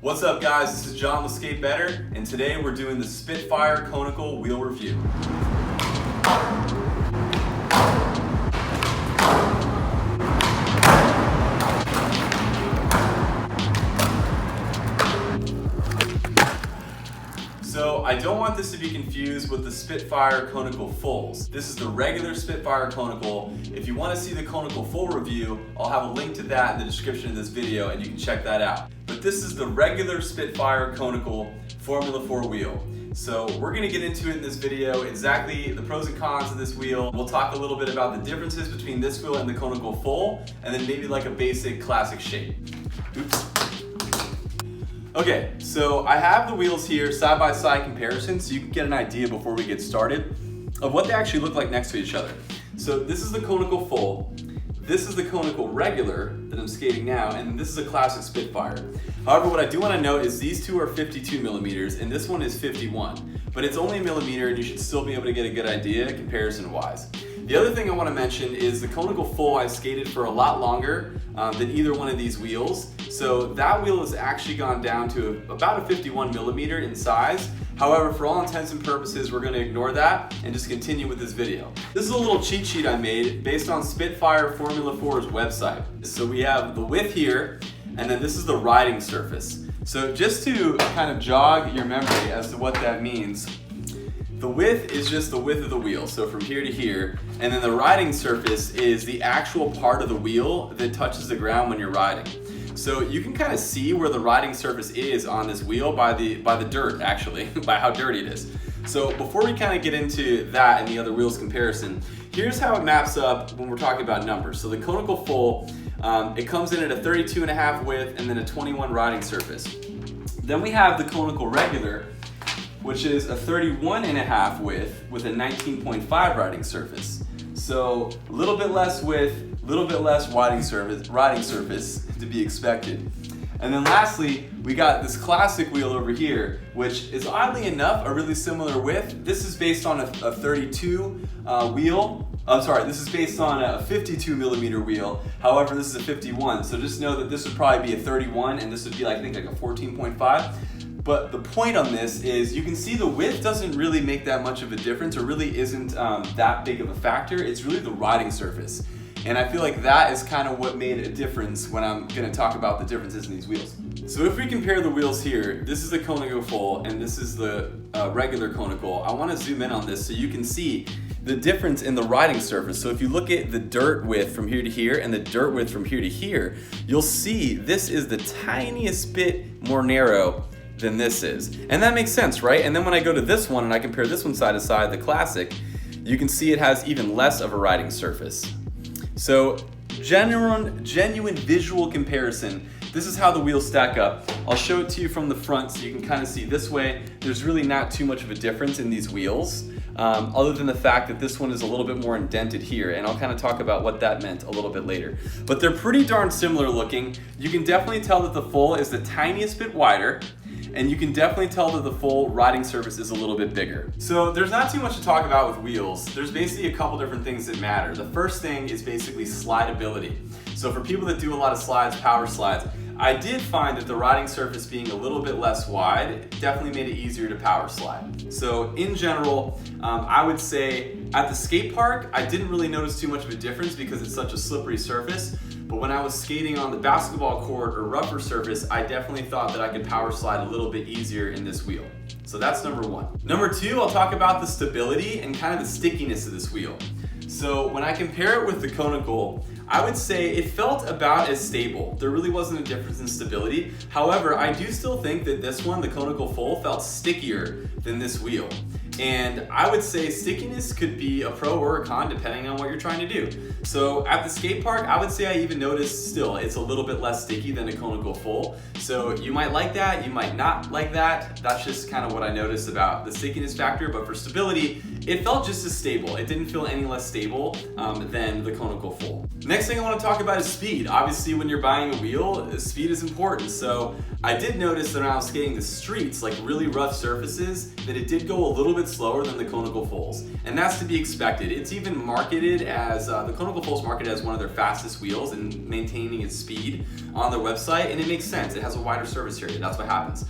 What's up guys, this is John with Skate Better, and today we're doing the Spitfire Conical Wheel review. So I don't want this to be confused with the Spitfire Conical Fulls. This is the regular Spitfire Conical. If you want to see the Conical Full review, I'll have a link to that in the description of this video and you can check that out. But this is the regular Spitfire Conical Formula 4 wheel. So we're going to get into it in this video, exactly the pros and cons of this wheel. We'll talk a little bit about the differences between this wheel and the Conical Full, and then maybe like a basic classic shape. Oops. Okay, so I have the wheels here side-by-side comparison so you can get an idea before we get started of what they actually look like next to each other. So this is the Conical Full, this is the Conical Regular that I'm skating now, and this is a classic Spitfire. However, what I do want to note is these two are 52 millimeters and this one is 51, but it's only a millimeter and you should still be able to get a good idea comparison-wise. The other thing I want to mention is the Conical Full I've skated for a lot longer than either one of these wheels. So that wheel has actually gone down to about a 51 millimeter in size. However, for all intents and purposes, we're going to ignore that and just continue with this video. This is a little cheat sheet I made based on Spitfire Formula 4's website. So we have the width here, and then this is the riding surface. So just to kind of jog your memory as to what that means, the width is just the width of the wheel, so from here to here, and then the riding surface is the actual part of the wheel that touches the ground when you're riding. So you can kind of see where the riding surface is on this wheel by the dirt, actually, by how dirty it is. So before we kind of get into that and the other wheels comparison, here's how it maps up when we're talking about numbers. So the Conical Full, it comes in at a 32.5 width and then a 21 riding surface. Then we have the Conical Regular, which is a 31.5 width with a 19.5 riding surface. So a little bit less width, a little bit less riding surface to be expected. And then lastly, we got this classic wheel over here, which is oddly enough a really similar width. This is based on a 32 wheel. I'm sorry, this is based on a 52 millimeter wheel. However, this is a 51. So just know that this would probably be a 31 and this would be like, I think like a 14.5. But the point on this is you can see the width doesn't really make that much of a difference, or really isn't that big of a factor. It's really the riding surface. And I feel like that is kind of what made a difference when I'm going to talk about the differences in these wheels. So if we compare the wheels here, this is the Conical Full and this is the regular Conical. I want to zoom in on this so you can see the difference in the riding surface. So if you look at the dirt width from here to here and the dirt width from here to here, you'll see this is the tiniest bit more narrow than this is. And that makes sense, right? And then when I go to this one and I compare this one side to side, the classic, you can see it has even less of a riding surface. So genuine visual comparison, this is how the wheels stack up. I'll show it to you from the front so you can kind of see this way. There's really not too much of a difference in these wheels, other than the fact that this one is a little bit more indented here, and I'll kind of talk about what that meant a little bit later. But they're pretty darn similar looking. You can definitely tell that the Full is the tiniest bit wider, and you can definitely tell that the Full riding surface is a little bit bigger. So there's not too much to talk about with wheels. There's basically a couple different things that matter. The first thing is basically slideability. So for people that do a lot of slides, power slides, I did find that the riding surface being a little bit less wide definitely made it easier to power slide. So in general, I would say at the skate park, I didn't really notice too much of a difference because it's such a slippery surface. But when I was skating on the basketball court or rougher surface, I definitely thought that I could power slide a little bit easier in this wheel. So that's number one. Number two, I'll talk about the stability and kind of the stickiness of this wheel. So when I compare it with the Conical, I would say it felt about as stable. There really wasn't a difference in stability. However, I do still think that this one, the Conical Full, felt stickier than this wheel. And I would say stickiness could be a pro or a con depending on what you're trying to do. So at the skate park, I would say I even noticed still it's a little bit less sticky than a Conical Full. So you might like that, you might not like that. That's just kind of what I noticed about the stickiness factor. But for stability, it felt just as stable. It didn't feel any less stable than the Conical Full. Next thing I want to talk about is speed. Obviously, when you're buying a wheel, speed is important. So I did notice that when I was skating the streets, like really rough surfaces, that it did go a little bit slower than the Conical Fulls. And that's to be expected. It's even marketed as, the Conical Fulls marketed as one of their fastest wheels in maintaining its speed on their website, and it makes sense. It has a wider surface area, that's what happens.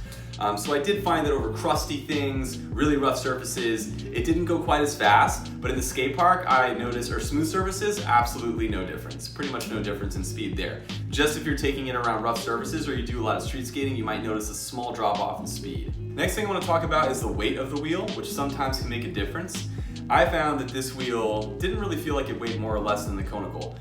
So I did find that over crusty things, really rough surfaces, it didn't go quite as fast, but in the skate park I noticed, or smooth surfaces, absolutely no difference. Pretty much no difference in speed there. Just if you're taking it around rough surfaces or you do a lot of street skating, you might notice a small drop off in speed. Next thing I want to talk about is the weight of the wheel, which sometimes can make a difference. I found that this wheel didn't really feel like it weighed more or less than the Conical.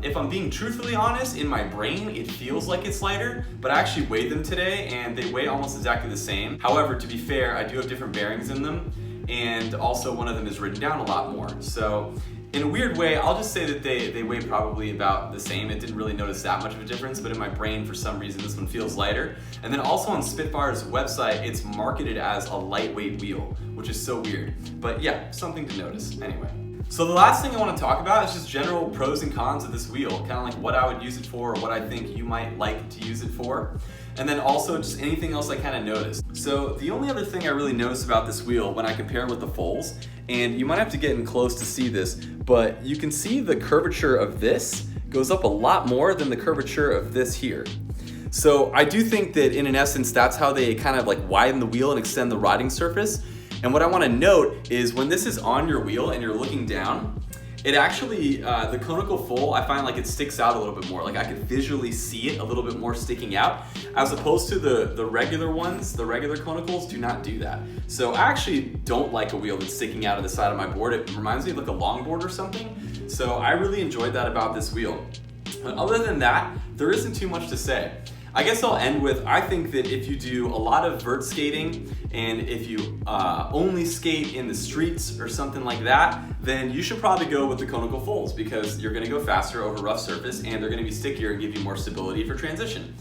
If I'm being truthfully honest, in my brain it feels like it's lighter, but I actually weighed them today and they weigh almost exactly the same. However, to be fair, I do have different bearings in them, and also one of them is ridden down a lot more. So in a weird way, I'll just say that they weigh probably about the same. It didn't really notice that much of a difference, but in my brain, for some reason, this one feels lighter. And then also on Spitfire's website, it's marketed as a lightweight wheel, which is so weird. But yeah, something to notice anyway. So the last thing I want to talk about is just general pros and cons of this wheel, kind of like what I would use it for, or what I think you might like to use it for. And then also just anything else I kind of noticed. So the only other thing I really noticed about this wheel when I compare it with the Fulls, and you might have to get in close to see this, but you can see the curvature of this goes up a lot more than the curvature of this here. So I do think that in essence, that's how they kind of like widen the wheel and extend the riding surface. And what I want to note is when this is on your wheel and you're looking down, it actually, the Conical Full, I find like it sticks out a little bit more. Like I could visually see it a little bit more sticking out, as opposed to the regular ones. The regular Conicals do not do that. So I actually don't like a wheel that's sticking out of the side of my board. It reminds me of like a longboard or something. So I really enjoyed that about this wheel. But other than that, there isn't too much to say. I guess I'll end with, I think that if you do a lot of vert skating and if you only skate in the streets or something like that, then you should probably go with the Conical Fulls, because you're gonna go faster over rough surface and they're gonna be stickier and give you more stability for transition.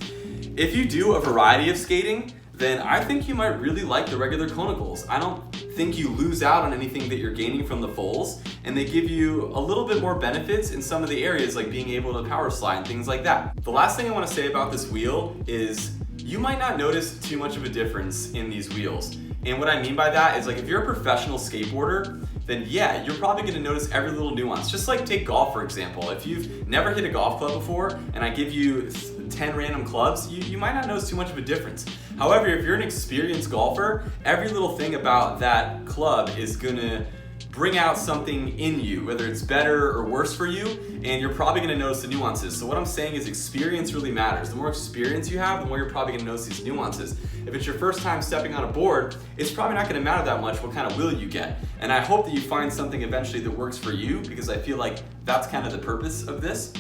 If you do a variety of skating, then I think you might really like the regular Conicals. I don't think you lose out on anything that you're gaining from the Fulls, and they give you a little bit more benefits in some of the areas, like being able to power slide and things like that. The last thing I want to say about this wheel is you might not notice too much of a difference in these wheels. And what I mean by that is, like, if you're a professional skateboarder, then yeah, you're probably gonna notice every little nuance. Just like take golf, for example. If you've never hit a golf club before and I give you 10 random clubs, you might not notice too much of a difference. However, if you're an experienced golfer, every little thing about that club is gonna bring out something in you, whether it's better or worse for you, and you're probably gonna notice the nuances. So what I'm saying is experience really matters. The more experience you have, the more you're probably gonna notice these nuances. If it's your first time stepping on a board, it's probably not gonna matter that much what kind of wheel you get. And I hope that you find something eventually that works for you, because I feel like that's kind of the purpose of this,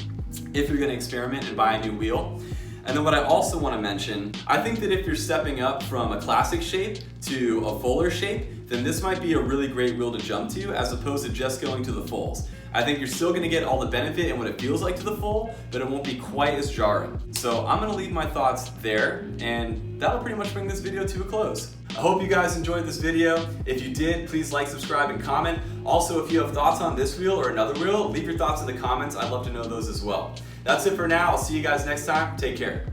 if you're gonna experiment and buy a new wheel. And then what I also want to mention, I think that if you're stepping up from a classic shape to a fuller shape, then this might be a really great wheel to jump to, as opposed to just going to the Fulls. I think you're still going to get all the benefit and what it feels like to the Full, but it won't be quite as jarring. So I'm going to leave my thoughts there, and that'll pretty much bring this video to a close. I hope you guys enjoyed this video. If you did, please like, subscribe, and comment. Also, if you have thoughts on this wheel or another wheel, leave your thoughts in the comments. I'd love to know those as well. That's it for now. I'll see you guys next time. Take care.